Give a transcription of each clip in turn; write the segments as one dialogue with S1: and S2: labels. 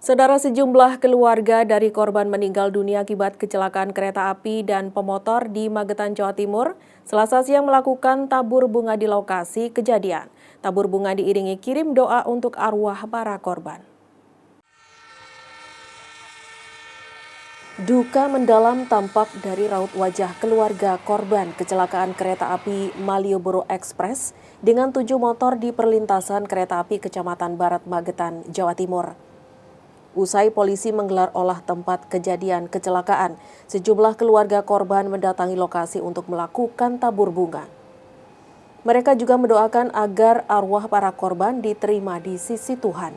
S1: Saudara, sejumlah keluarga dari korban meninggal dunia akibat kecelakaan kereta api dan pemotor di Magetan, Jawa Timur, Selasa siang melakukan tabur bunga di lokasi kejadian. Tabur bunga diiringi kirim doa untuk arwah para korban. Duka mendalam tampak dari raut wajah keluarga korban kecelakaan kereta api Malioboro Express dengan 7 motor di perlintasan kereta api Kecamatan Barat Magetan, Jawa Timur. Usai polisi menggelar olah tempat kejadian kecelakaan, sejumlah keluarga korban mendatangi lokasi untuk melakukan tabur bunga. Mereka juga mendoakan agar arwah para korban diterima di sisi Tuhan.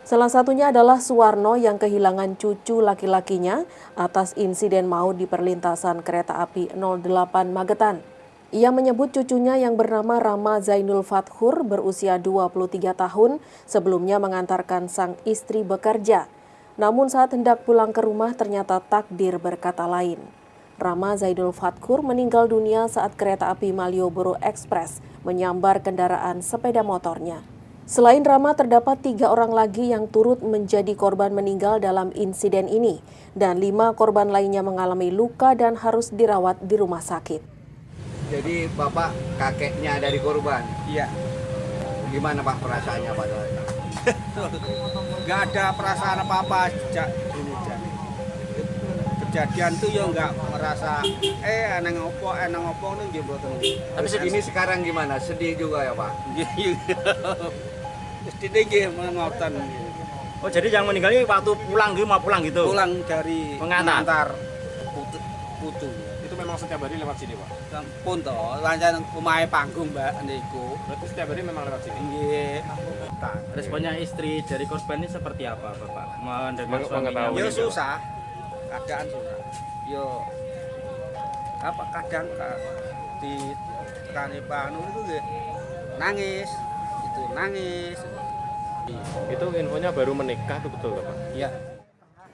S1: Salah satunya adalah Suwarno yang kehilangan cucu laki-lakinya atas insiden maut di perlintasan kereta api 08 Magetan. Ia menyebut cucunya yang bernama Rama Zainul Fathur berusia 23 tahun sebelumnya mengantarkan sang istri bekerja. Namun saat hendak pulang ke rumah ternyata takdir berkata lain. Rama Zainul Fathur meninggal dunia saat kereta api Malioboro Express menyambar kendaraan sepeda motornya. Selain Rama, terdapat 3 orang lagi yang turut menjadi korban meninggal dalam insiden ini, dan 5 korban lainnya mengalami luka dan harus dirawat di rumah sakit.
S2: Jadi Bapak kakeknya dari korban?
S3: Iya.
S2: Gimana Pak perasaannya Pak?
S3: Nggak ada perasaan apa-apa sejak ini kejadian tuh ya nggak merasa enang opo nih jembatan.
S2: Tapi ini sekarang gimana? Sedih juga ya Pak?
S3: Sedih nggih mengotan.
S4: Oh, jadi yang meninggal ini waktu pulang gitu, mau pulang gitu?
S3: Pulang dari
S4: mengantar
S3: putu.
S5: Itu memang setiap hari lewat sini, Pak?
S3: Pun toh, lancar omahe panggung Mbak niku.
S5: Berarti setiap hari memang lewat sini?
S3: Nggih.
S4: Responnya istri dari korban ini seperti apa, Bapak? Mendengar suaminya?
S5: Mengetahui.
S3: Yo susah. Keadaan susah. Yo apa kadang di tekani panu itu nggih nangis. Itu nangis.
S5: Itu infonya baru menikah, itu betul, Pak?
S3: Iya.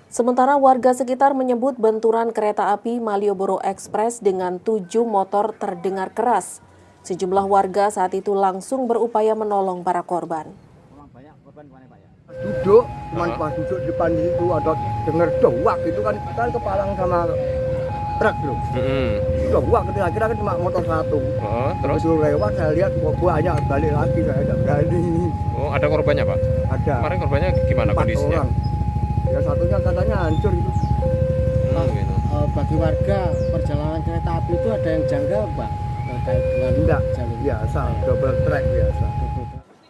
S1: Sementara warga sekitar menyebut benturan kereta api Malioboro Express dengan 7 motor terdengar keras. Sejumlah warga saat itu langsung berupaya menolong para korban.
S6: Duduk, cuman pas duduk di depan itu ada dengar doak itu kan kepalang sama truk loh. Doak kira-kira kan cuma motor satu.
S5: Terus?
S6: Begitu lewat saya lihat banyak balik lagi, saya tidak berani.
S5: Oh, ada korbannya, Pak?
S6: Ada.
S5: Kemarin korbannya gimana
S6: 4
S5: kondisinya?
S6: orang. Ya satunya katanya hancur itu.
S5: Gitu.
S7: Bagi warga perjalanan kereta api itu ada yang janggal, Pak? Terkait dengan
S6: Enggak,
S7: jalur
S6: biasa, double track biasa.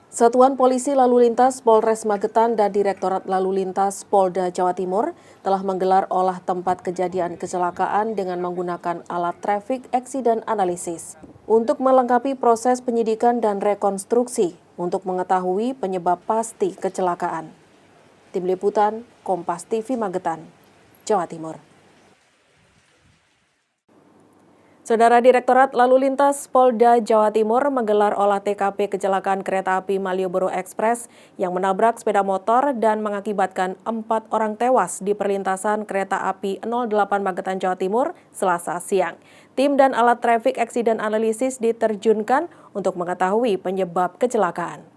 S1: Satuan Polisi Lalu Lintas Polres Magetan dan Direktorat Lalu Lintas Polda Jawa Timur telah menggelar olah tempat kejadian kecelakaan dengan menggunakan alat traffic accident analysis untuk melengkapi proses penyidikan dan rekonstruksi untuk mengetahui penyebab pasti kecelakaan. Tim Liputan Kompas TV Magetan, Jawa Timur. Saudara, Direktorat Lalu Lintas Polda Jawa Timur menggelar olah TKP kecelakaan kereta api Malioboro Express yang menabrak sepeda motor dan mengakibatkan 4 orang tewas di perlintasan kereta api 08 Magetan, Jawa Timur, Selasa siang. Tim dan alat traffic accident analysis diterjunkan untuk mengetahui penyebab kecelakaan.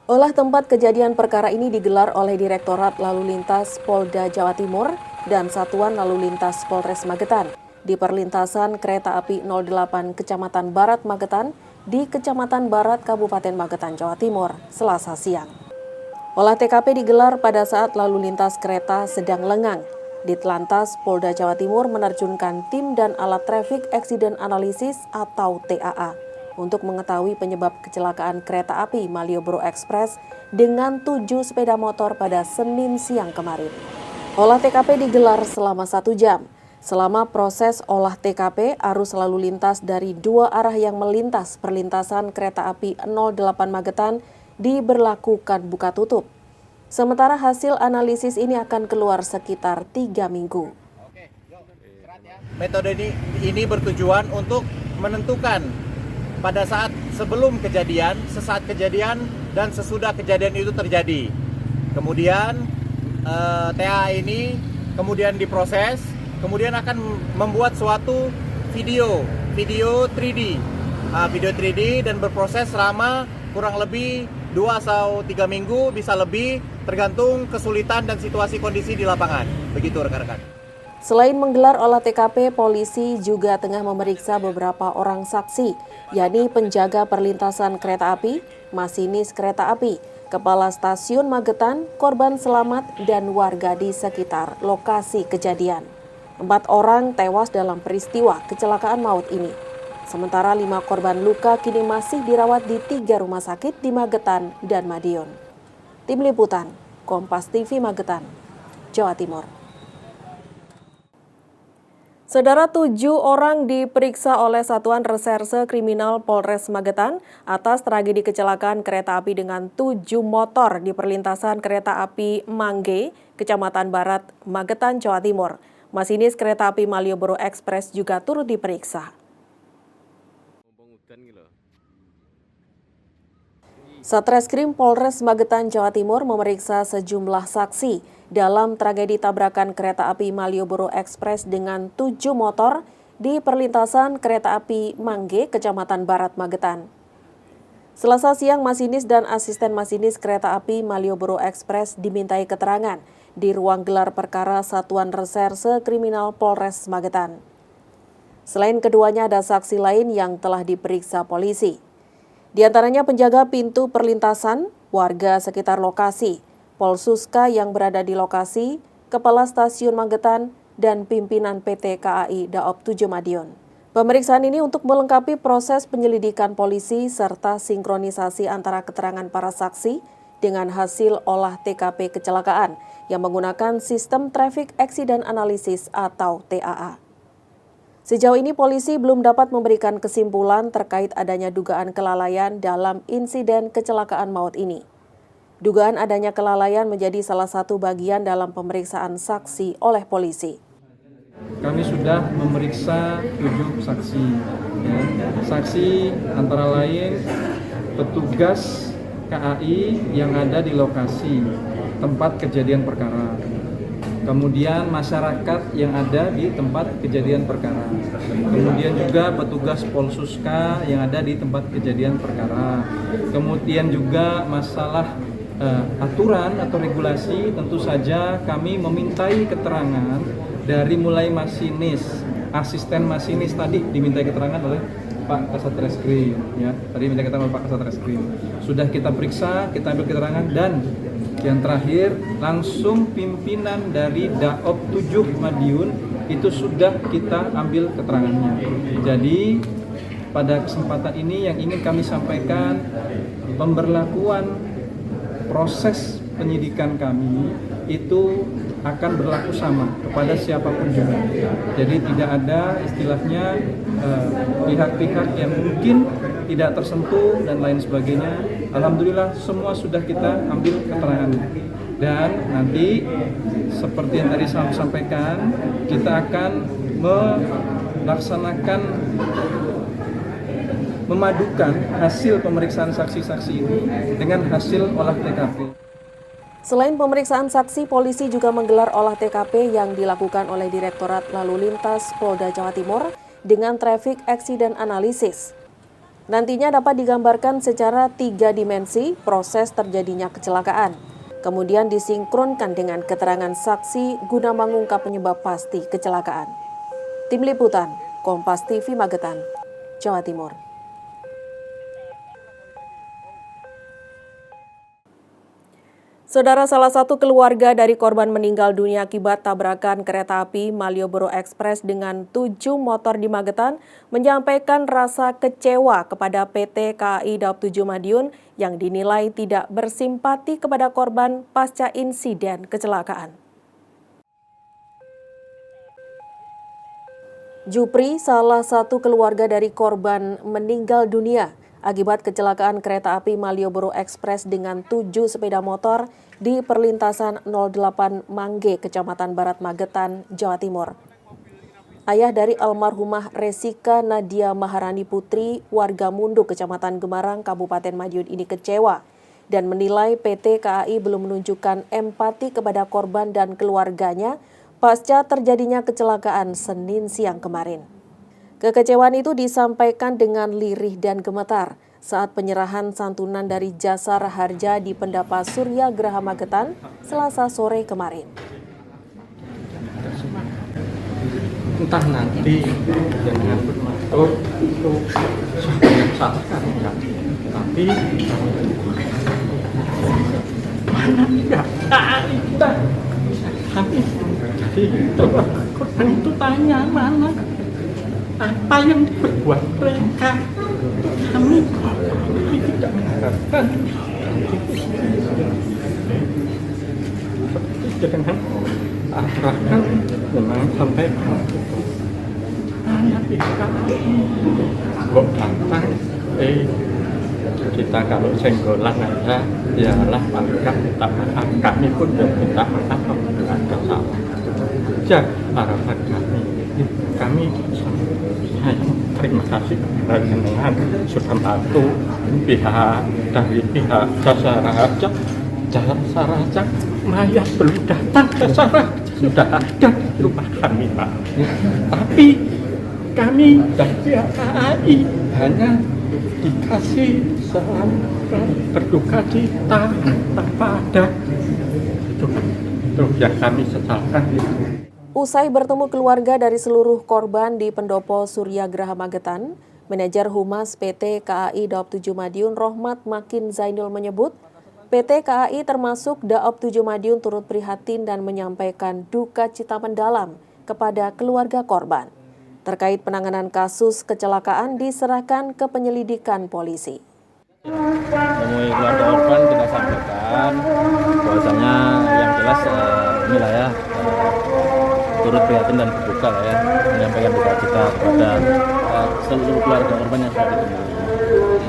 S1: Olah tempat kejadian perkara ini digelar oleh Direktorat Lalu Lintas Polda Jawa Timur dan Satuan Lalu Lintas Polres Magetan di perlintasan kereta api 08 Kecamatan Barat Magetan di Kecamatan Barat Kabupaten Magetan, Jawa Timur, Selasa siang. Olah TKP digelar pada saat lalu lintas kereta sedang lengang. Ditlantas Polda Jawa Timur menerjunkan tim dan alat traffic accident analysis atau TAA untuk mengetahui penyebab kecelakaan kereta api Malioboro Express dengan 7 sepeda motor pada Senin siang kemarin. Olah TKP digelar selama 1 jam. Selama proses olah TKP, arus lalu lintas dari 2 arah yang melintas perlintasan kereta api 08 Magetan diberlakukan buka tutup. Sementara hasil analisis ini akan keluar sekitar 3 minggu.
S8: Metode ini bertujuan untuk menentukan pada saat sebelum kejadian, sesaat kejadian, dan sesudah kejadian itu terjadi. Kemudian TA ini kemudian diproses, kemudian akan membuat suatu video 3D dan berproses selama kurang lebih 2 atau 3 minggu, bisa lebih, tergantung kesulitan dan situasi kondisi di lapangan. Begitu rekan-rekan.
S1: Selain menggelar olah TKP, polisi juga tengah memeriksa beberapa orang saksi, yakni penjaga perlintasan kereta api, masinis kereta api, kepala stasiun Magetan, korban selamat, dan warga di sekitar lokasi kejadian. 4 orang tewas dalam peristiwa kecelakaan maut ini. Sementara 5 korban luka kini masih dirawat di 3 rumah sakit di Magetan dan Madiun. Tim Liputan, Kompas TV Magetan, Jawa Timur. Saudara, 7 orang diperiksa oleh Satuan Reserse Kriminal Polres Magetan atas tragedi kecelakaan kereta api dengan 7 motor di perlintasan kereta api Mangge, Kecamatan Barat, Magetan, Jawa Timur. Masinis kereta api Malioboro Express juga turut diperiksa. Satreskrim Polres Magetan, Jawa Timur memeriksa sejumlah saksi dalam tragedi tabrakan kereta api Malioboro Express dengan 7 motor di perlintasan kereta api Mangge, Kecamatan Barat, Magetan. Selasa siang, masinis dan asisten masinis kereta api Malioboro Express dimintai keterangan di ruang gelar perkara Satuan Reserse Kriminal Polres Magetan. Selain keduanya, ada saksi lain yang telah diperiksa polisi. Di antaranya penjaga pintu perlintasan, warga sekitar lokasi, Polsuska yang berada di lokasi, Kepala Stasiun Magetan, dan pimpinan PT KAI Daop 7 Madiun. Pemeriksaan ini untuk melengkapi proses penyelidikan polisi serta sinkronisasi antara keterangan para saksi dengan hasil olah TKP kecelakaan yang menggunakan sistem Traffic Accident Analysis atau TAA. Sejauh ini polisi belum dapat memberikan kesimpulan terkait adanya dugaan kelalaian dalam insiden kecelakaan maut ini. Dugaan adanya kelalaian menjadi salah satu bagian dalam pemeriksaan saksi oleh polisi.
S9: Kami sudah memeriksa 7 saksi. Saksi antara lain petugas KAI yang ada di lokasi tempat kejadian perkara. Kemudian masyarakat yang ada di tempat kejadian perkara. Kemudian juga petugas Polsuska yang ada di tempat kejadian perkara. Kemudian juga masalah aturan atau regulasi, tentu saja kami memintai keterangan dari mulai masinis, asisten masinis tadi dimintai keterangan oleh Pak Kasat Reskrim, ya. Tadi minta keterangan oleh Pak Kasat Reskrim. Sudah kita periksa, kita ambil keterangan, dan yang terakhir langsung pimpinan dari Daop 7 Madiun itu sudah kita ambil keterangannya. Jadi pada kesempatan ini yang ingin kami sampaikan, pemberlakuan proses penyidikan kami itu akan berlaku sama kepada siapapun juga. Jadi tidak ada istilahnya pihak-pihak yang mungkin tidak tersentuh dan lain sebagainya. Alhamdulillah semua sudah kita ambil keterangan. Dan nanti seperti yang tadi saya sampaikan, kita akan melaksanakan memadukan hasil pemeriksaan saksi-saksi ini dengan hasil olah TKP.
S1: Selain pemeriksaan saksi, polisi juga menggelar olah TKP yang dilakukan oleh Direktorat Lalu Lintas Polda Jawa Timur dengan Traffic Accident Analysis. Nantinya dapat digambarkan secara 3 dimensi proses terjadinya kecelakaan, kemudian disinkronkan dengan keterangan saksi guna mengungkap penyebab pasti kecelakaan. Tim Liputan, Kompas TV Magetan, Jawa Timur. Saudara, salah satu keluarga dari korban meninggal dunia akibat tabrakan kereta api Malioboro Express dengan 7 motor di Magetan menyampaikan rasa kecewa kepada PT KAI Daop 7 Madiun yang dinilai tidak bersimpati kepada korban pasca insiden kecelakaan. Jupri, salah satu keluarga dari korban meninggal dunia akibat kecelakaan kereta api Malioboro Express dengan 7 sepeda motor di perlintasan 08 Mangge, Kecamatan Barat Magetan, Jawa Timur. Ayah dari almarhumah Resika Nadia Maharani Putri, warga Mundu, Kecamatan Gemarang, Kabupaten Madiun ini kecewa dan menilai PT KAI belum menunjukkan empati kepada korban dan keluarganya pasca terjadinya kecelakaan Senin siang kemarin. Kekecewaan itu disampaikan dengan lirih dan gemetar. saat penyerahan santunan dari Jasa Raharja di Pendapa Surya Graha Magetan Selasa sore kemarin.
S9: Entah nanti dengan bermaksud itu salah kan, tapi mana tidak kita kami jadi korban itu tanya mana apa yang diperbuat mereka, kami tidak mengharapkan jangan arahkan memang sampai hanya tidak kok datang kita kalau senggolan aja yalah warga minta maaf, kami pun minta maaf ada salah ya harapan kami terima kasih kepada jenengan sudah bantu pihak dari pihak Jasa Raharja. Jasa Raharja mayat belum datang, Jasa Raharja sudah ada di rumah kami Pak, tapi kami dari pihak KAI hanya dikasih salam berduka cita tanpa ada itu yang kami sesalkan.
S1: Usai bertemu keluarga dari seluruh korban di Pendopo Surya Graha Magetan, Manajer Humas PT KAI Daop 7 Madiun Rohmat Makin Zainul menyebut, PT KAI termasuk Daop 7 Madiun turut prihatin dan menyampaikan duka cita mendalam kepada keluarga korban. Terkait penanganan kasus kecelakaan diserahkan ke penyelidikan polisi.
S4: Menemui keluarga korban kita sampaikan bahwasanya yang jelas inilah ya turut prihatin dan berduka lah ya, menyampaikan duka cita kepada seluruh keluarga korban yang sudah ditemui.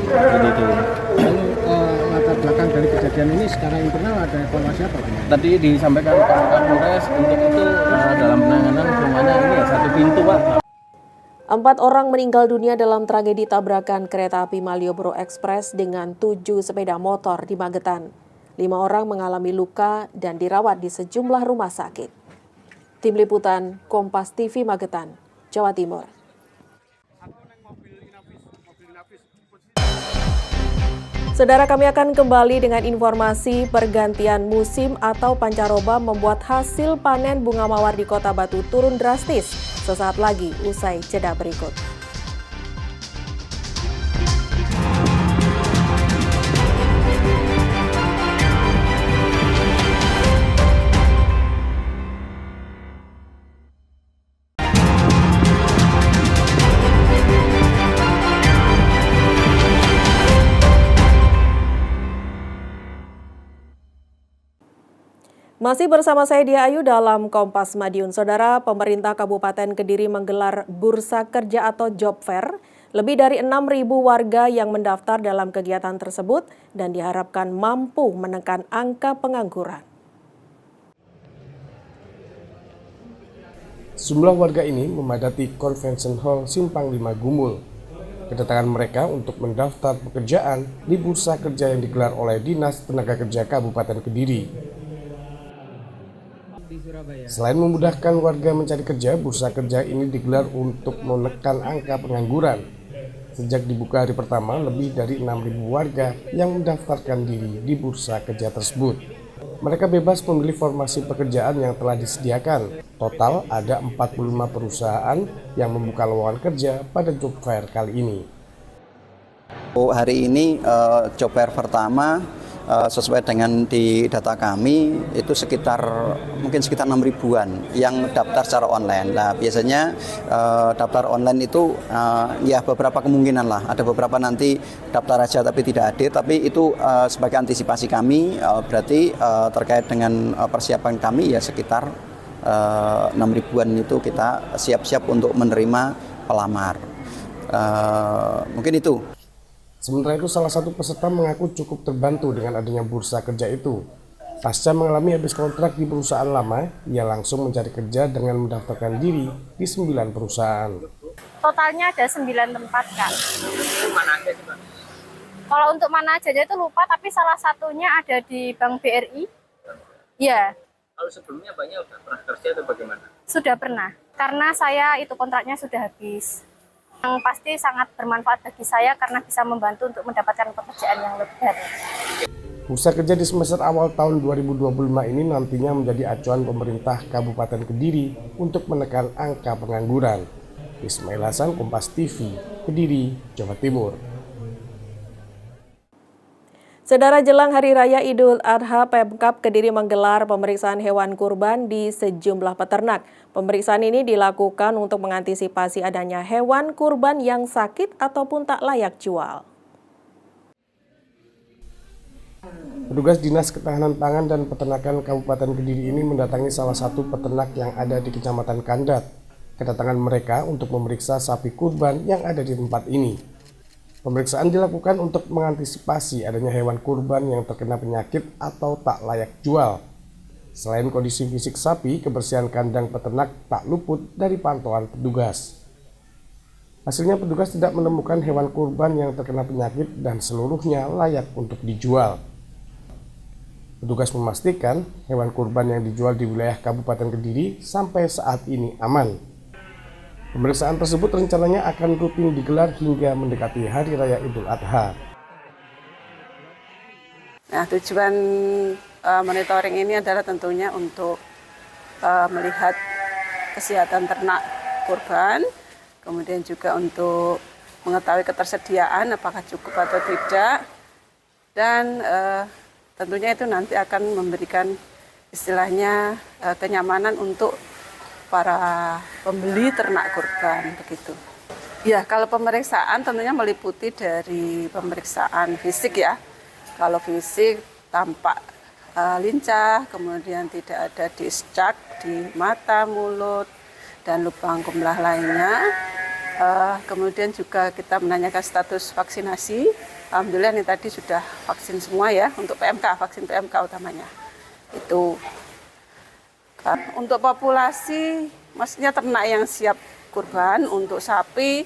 S4: Jadi itu.
S7: Lalu latar belakang dari kejadian ini secara internal ada evaluasi apa?
S4: Tadi disampaikan Pak Kapolres untuk itu dalam penanganan semuanya ini ya satu pintu Pak.
S1: 4 orang meninggal dunia dalam tragedi tabrakan kereta api Malioboro Express dengan 7 sepeda motor di Magetan. 5 orang mengalami luka dan dirawat di sejumlah rumah sakit. Tim Liputan Kompas TV Magetan, Jawa Timur. Saudara, kami akan kembali dengan informasi pergantian musim atau pancaroba membuat hasil panen bunga mawar di Kota Batu turun drastis. Sesaat lagi usai jeda berikut. Masih bersama saya Dia Ayu dalam Kompas Madiun. Saudara, pemerintah Kabupaten Kediri menggelar Bursa Kerja atau Job Fair. Lebih dari 6.000 warga yang mendaftar dalam kegiatan tersebut dan diharapkan mampu menekan angka pengangguran.
S10: Sejumlah warga ini memadati Convention Hall Simpang 5 Gumul. Kedatangan mereka untuk mendaftar pekerjaan di Bursa Kerja yang digelar oleh Dinas Tenaga Kerja Kabupaten Kediri. Selain memudahkan warga mencari kerja, bursa kerja ini digelar untuk menekan angka pengangguran. Sejak dibuka hari pertama, lebih dari 6.000 warga yang mendaftarkan diri di bursa kerja tersebut. Mereka bebas memilih formasi pekerjaan yang telah disediakan. Total ada 45 perusahaan yang membuka lowongan kerja pada job fair kali ini.
S11: Hari ini job fair pertama sesuai dengan di data kami itu mungkin sekitar 6.000-an yang daftar secara online. Nah, biasanya daftar online itu ya beberapa kemungkinan lah. Ada beberapa nanti daftar aja tapi tidak hadir, tapi itu sebagai antisipasi kami berarti terkait dengan persiapan kami ya sekitar 6.000-an itu kita siap-siap untuk menerima pelamar. Mungkin itu.
S10: Sementara itu, salah satu peserta mengaku cukup terbantu dengan adanya bursa kerja itu. Pasca mengalami habis kontrak di perusahaan lama, ia langsung mencari kerja dengan mendaftarkan diri di 9 perusahaan.
S12: Totalnya ada 9 tempat, Kak. Mana aja sih, Pak? Kalau untuk mana aja itu lupa, tapi salah satunya ada di Bank BRI. Iya.
S4: Kalau sebelumnya Banyak pernah kerja atau bagaimana?
S12: Sudah pernah, karena saya itu kontraknya sudah habis. Yang pasti sangat bermanfaat bagi saya karena bisa membantu untuk mendapatkan pekerjaan yang lebih baru.
S10: Bursa kerja di semester awal tahun 2025 ini nantinya menjadi acuan pemerintah Kabupaten Kediri untuk menekan angka pengangguran. Ismail Hasan, Kompas TV, Kediri, Jawa Timur.
S1: Saudara, jelang Hari Raya Idul Adha, Pemkab Kediri menggelar pemeriksaan hewan kurban di sejumlah peternak. Pemeriksaan ini dilakukan untuk mengantisipasi adanya hewan kurban yang sakit ataupun tak layak jual.
S10: Petugas Dinas Ketahanan Pangan dan Peternakan Kabupaten Kediri ini mendatangi salah satu peternak yang ada di Kecamatan Kandat. Kedatangan mereka untuk memeriksa sapi kurban yang ada di tempat ini. Pemeriksaan dilakukan untuk mengantisipasi adanya hewan kurban yang terkena penyakit atau tak layak jual. Selain kondisi fisik sapi, kebersihan kandang peternak tak luput dari pantauan petugas. Hasilnya petugas tidak menemukan hewan kurban yang terkena penyakit dan seluruhnya layak untuk dijual. Petugas memastikan hewan kurban yang dijual di wilayah Kabupaten Kediri sampai saat ini aman. Pemeriksaan tersebut rencananya akan rutin digelar hingga mendekati Hari Raya Idul Adha.
S13: Nah, tujuan monitoring ini adalah tentunya untuk melihat kesehatan ternak kurban, kemudian juga untuk mengetahui ketersediaan apakah cukup atau tidak, dan tentunya itu nanti akan memberikan istilahnya kenyamanan untuk para pembeli ternak kurban begitu. Ya, kalau pemeriksaan tentunya meliputi dari pemeriksaan fisik ya. Kalau fisik tampak lincah, kemudian tidak ada discak di mata, mulut, dan lubang kumlah lainnya. Kemudian juga kita menanyakan status vaksinasi. Alhamdulillah ini tadi sudah vaksin semua ya, untuk PMK, vaksin PMK utamanya. Itu. Untuk populasi, maksudnya ternak yang siap kurban, untuk sapi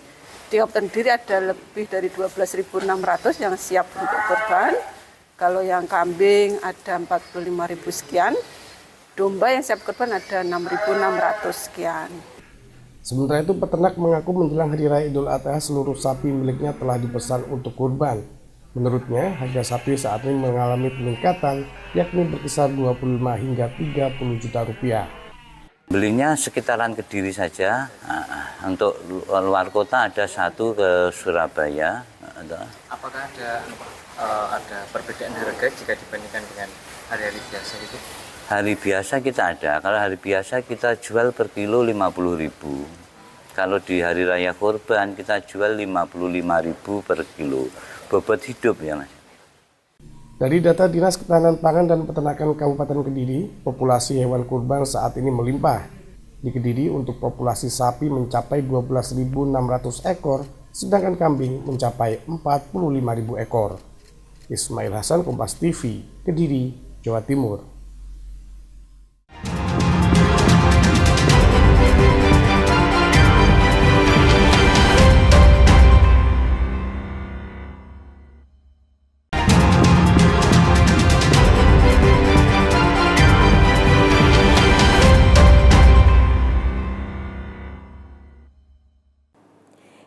S13: di Kabupaten Kediri ada lebih dari 12.600 yang siap untuk kurban. Kalau yang kambing ada 45.000 sekian, domba yang siap kurban ada 6.600 sekian.
S10: Sementara itu peternak mengaku menjelang Hari Raya Idul Adha seluruh sapi miliknya telah dipesan untuk kurban. Menurutnya, harga sapi saat ini mengalami peningkatan, yakni berkisar 25 hingga 30 juta rupiah.
S14: Belinya sekitaran Kediri saja. Untuk luar kota ada satu ke Surabaya.
S15: Apakah ada perbedaan harga jika dibandingkan dengan hari-hari biasa itu?
S14: Hari biasa kita ada. Kalau hari biasa kita jual per kilo 50.000. Kalau di hari raya kurban kita jual 55.000 per kilo. Bobot hidup ya Mas.
S10: Dari data Dinas Ketahanan Pangan dan Peternakan Kabupaten Kediri, populasi hewan kurban saat ini melimpah. Di Kediri untuk populasi sapi mencapai 12.600 ekor, sedangkan kambing mencapai 45.000 ekor. Ismail Hasan, Kompas TV, Kediri, Jawa Timur.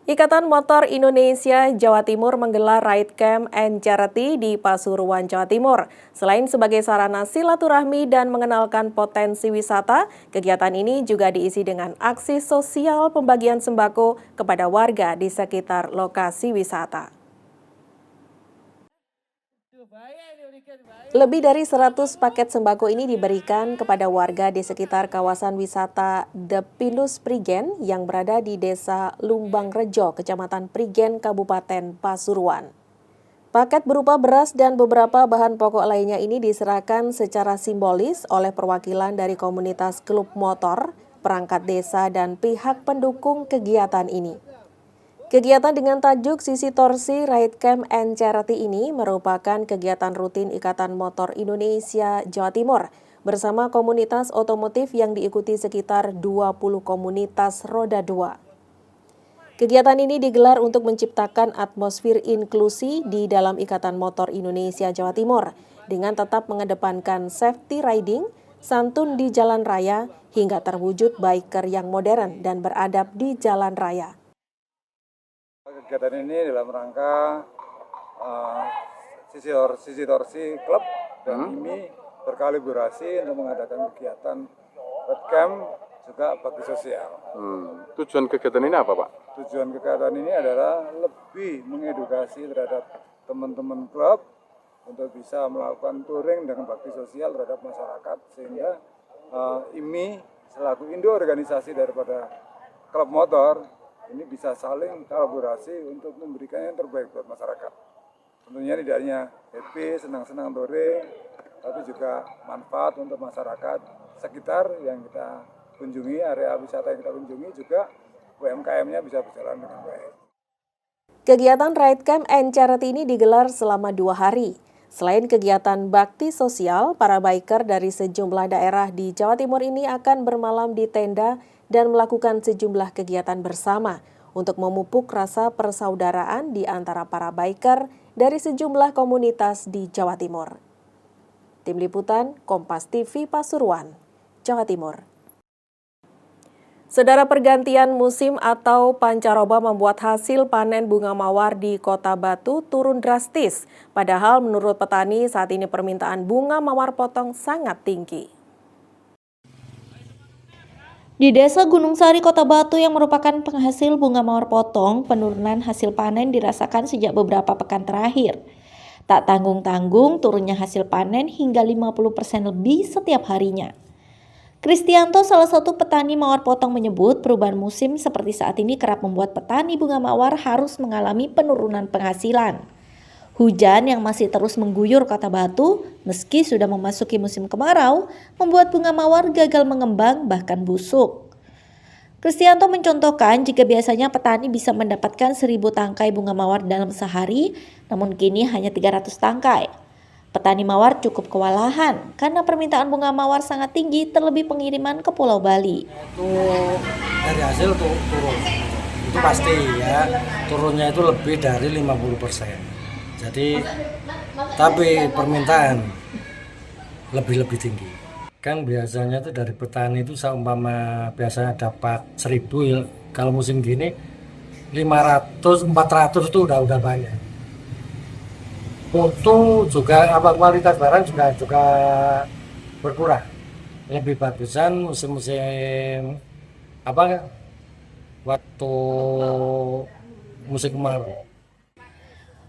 S1: Ikatan Motor Indonesia Jawa Timur menggelar Ride Camp and Charity di Pasuruan, Jawa Timur. Selain sebagai sarana silaturahmi dan mengenalkan potensi wisata, kegiatan ini juga diisi dengan aksi sosial pembagian sembako kepada warga di sekitar lokasi wisata. Lebih dari 100 paket sembako ini diberikan kepada warga di sekitar kawasan wisata The Pinus Prigen yang berada di Desa Lumbang Rejo, Kecamatan Prigen, Kabupaten Pasuruan. Paket berupa beras dan beberapa bahan pokok lainnya ini diserahkan secara simbolis oleh perwakilan dari komunitas klub motor, perangkat desa, dan pihak pendukung kegiatan ini. Kegiatan dengan tajuk Sisi Torsi Ride Camp and Charity ini merupakan kegiatan rutin Ikatan Motor Indonesia Jawa Timur bersama komunitas otomotif yang diikuti sekitar 20 komunitas roda 2. Kegiatan ini digelar untuk menciptakan atmosfer inklusi di dalam Ikatan Motor Indonesia Jawa Timur dengan tetap mengedepankan safety riding, santun di jalan raya, hingga terwujud biker yang modern dan beradab di jalan raya.
S16: Kegiatan ini dalam rangka Sisi-Torsi Klub dan IMI berkolaborasi untuk mengadakan kegiatan webcam juga bakti sosial.
S5: Tujuan kegiatan ini apa, Pak?
S16: Tujuan kegiatan ini adalah lebih mengedukasi terhadap teman-teman klub untuk bisa melakukan touring dengan bakti sosial terhadap masyarakat, sehingga IMI selaku induk organisasi daripada klub motor ini bisa saling kolaborasi untuk memberikan yang terbaik buat masyarakat. Tentunya tidak hanya happy, senang-senang touring, tapi juga manfaat untuk masyarakat sekitar yang kita kunjungi, area wisata yang kita kunjungi, juga UMKM-nya bisa berjalan dengan baik.
S1: Kegiatan Ride Camp and Charity ini digelar selama 2 hari. Selain kegiatan bakti sosial, para biker dari sejumlah daerah di Jawa Timur ini akan bermalam di tenda dan melakukan sejumlah kegiatan bersama untuk memupuk rasa persaudaraan di antara para biker dari sejumlah komunitas di Jawa Timur. Tim Liputan Kompas TV Pasuruan, Jawa Timur. Saudara, pergantian musim atau pancaroba membuat hasil panen bunga mawar di Kota Batu turun drastis. Padahal menurut petani saat ini permintaan bunga mawar potong sangat tinggi.
S17: Di Desa Gunung Sari, Kota Batu yang merupakan penghasil bunga mawar potong, penurunan hasil panen dirasakan sejak beberapa pekan terakhir. Tak tanggung-tanggung turunnya hasil panen hingga 50% lebih setiap harinya. Kristianto, salah satu petani mawar potong, menyebut perubahan musim seperti saat ini kerap membuat petani bunga mawar harus mengalami penurunan penghasilan. Hujan yang masih terus mengguyur Kota Batu meski sudah memasuki musim kemarau membuat bunga mawar gagal mengembang bahkan busuk. Kristianto mencontohkan jika biasanya petani bisa mendapatkan 1.000 tangkai bunga mawar dalam sehari, namun kini hanya 300 tangkai. Petani mawar cukup kewalahan karena permintaan bunga mawar sangat tinggi, terlebih pengiriman ke Pulau Bali.
S7: Itu dari hasil tuh turun, itu pasti ya, turunnya itu lebih dari 50%. Jadi, tapi permintaan lebih tinggi. Kan biasanya tuh dari petani itu seumpama biasanya dapat 1.000, kalau musim gini 500, 400 itu udah banyak. Mutu juga kualitas barang juga berkurang. Lebih bagusan musim-musim waktu musim kemarau.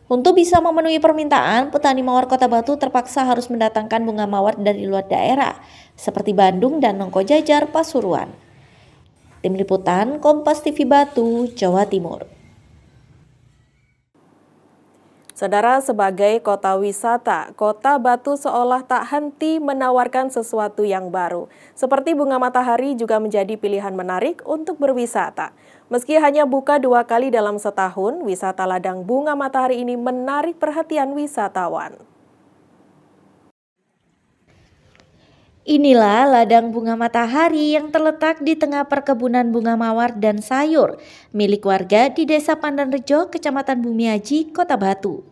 S17: Untuk bisa memenuhi permintaan, petani mawar Kota Batu terpaksa harus mendatangkan bunga mawar dari luar daerah, seperti Bandung dan Nongkojajar, Pasuruan. Tim Liputan Kompas TV Batu, Jawa Timur.
S1: Saudara, sebagai kota wisata, Kota Batu seolah tak henti menawarkan sesuatu yang baru. Seperti bunga matahari juga menjadi pilihan menarik untuk berwisata. Meski hanya buka 2 kali dalam setahun, wisata ladang bunga matahari ini menarik perhatian wisatawan.
S17: Inilah ladang bunga matahari yang terletak di tengah perkebunan bunga mawar dan sayur milik warga di Desa Pandanrejo, Kecamatan Bumiaji, Kota Batu.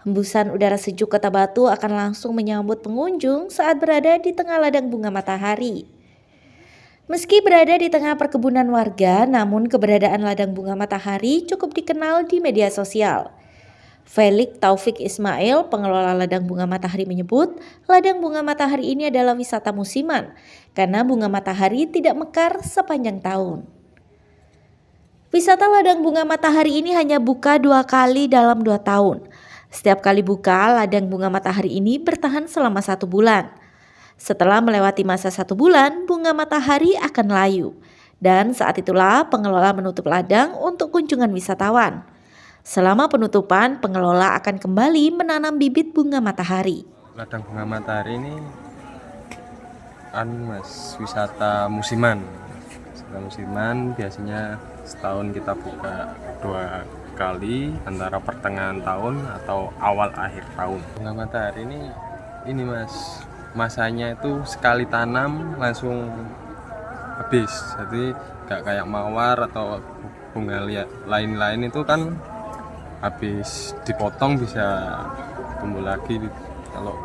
S17: Hembusan udara sejuk Kota Batu akan langsung menyambut pengunjung saat berada di tengah ladang bunga matahari. Meski berada di tengah perkebunan warga, namun keberadaan ladang bunga matahari cukup dikenal di media sosial. Felix Taufik Ismail, pengelola ladang bunga matahari, menyebut ladang bunga matahari ini adalah wisata musiman karena bunga matahari tidak mekar sepanjang tahun. Wisata ladang bunga matahari ini hanya buka 2 kali dalam 2 tahun. Setiap kali buka, ladang bunga matahari ini bertahan selama 1 bulan. Setelah melewati masa 1 bulan, bunga matahari akan layu. Dan saat itulah pengelola menutup ladang untuk kunjungan wisatawan. Selama penutupan, pengelola akan kembali menanam bibit bunga matahari.
S5: Ladang bunga matahari ini wisata musiman. Wisata musiman biasanya setahun kita buka 2 kali, antara pertengahan tahun atau awal akhir tahun. Bunga matahari ini Mas, masanya itu sekali tanam langsung habis. Jadi gak kayak mawar atau bunga lain-lain itu kan habis dipotong bisa tumbuh lagi. Kalau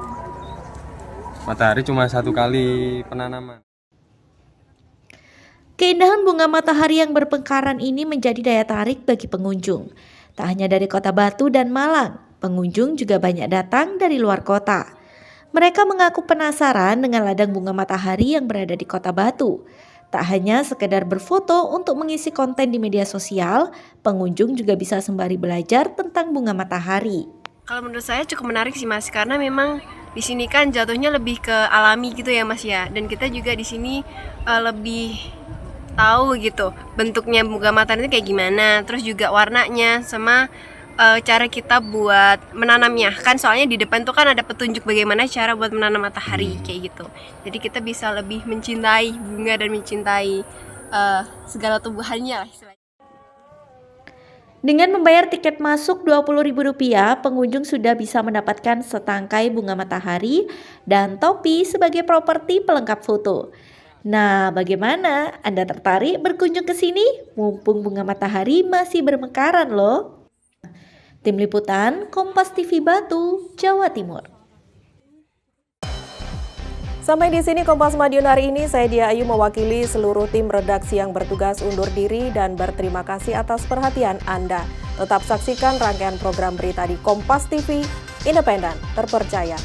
S5: matahari cuma 1 kali penanaman.
S17: Keindahan bunga matahari yang berpekaran ini menjadi daya tarik bagi pengunjung. Tak hanya dari Kota Batu dan Malang, pengunjung juga banyak datang dari luar kota. Mereka mengaku penasaran dengan ladang bunga matahari yang berada di Kota Batu. Tak hanya sekedar berfoto untuk mengisi konten di media sosial, pengunjung juga bisa sembari belajar tentang bunga matahari.
S18: Kalau menurut saya cukup menarik sih Mas, karena memang di sini kan jatuhnya lebih ke alami gitu ya Mas ya. Dan kita juga di sini lebih tahu gitu bentuknya bunga matahari itu kayak gimana, terus juga warnanya sama cara kita buat menanamnya. Kan soalnya di depan tuh kan ada petunjuk bagaimana cara buat menanam matahari kayak gitu. Jadi kita bisa lebih mencintai bunga dan mencintai segala tumbuhannya lah.
S17: Dengan membayar tiket masuk Rp20.000, pengunjung sudah bisa mendapatkan setangkai bunga matahari dan topi sebagai properti pelengkap foto. Nah, bagaimana? Anda tertarik berkunjung ke sini? Mumpung bunga matahari masih bermekaran loh. Tim Liputan, Kompas TV Batu, Jawa Timur.
S1: Sampai di sini Kompas Madiun hari ini, saya Dia Ayu mewakili seluruh tim redaksi yang bertugas undur diri dan berterima kasih atas perhatian Anda. Tetap saksikan rangkaian program berita di Kompas TV, independen, terpercaya,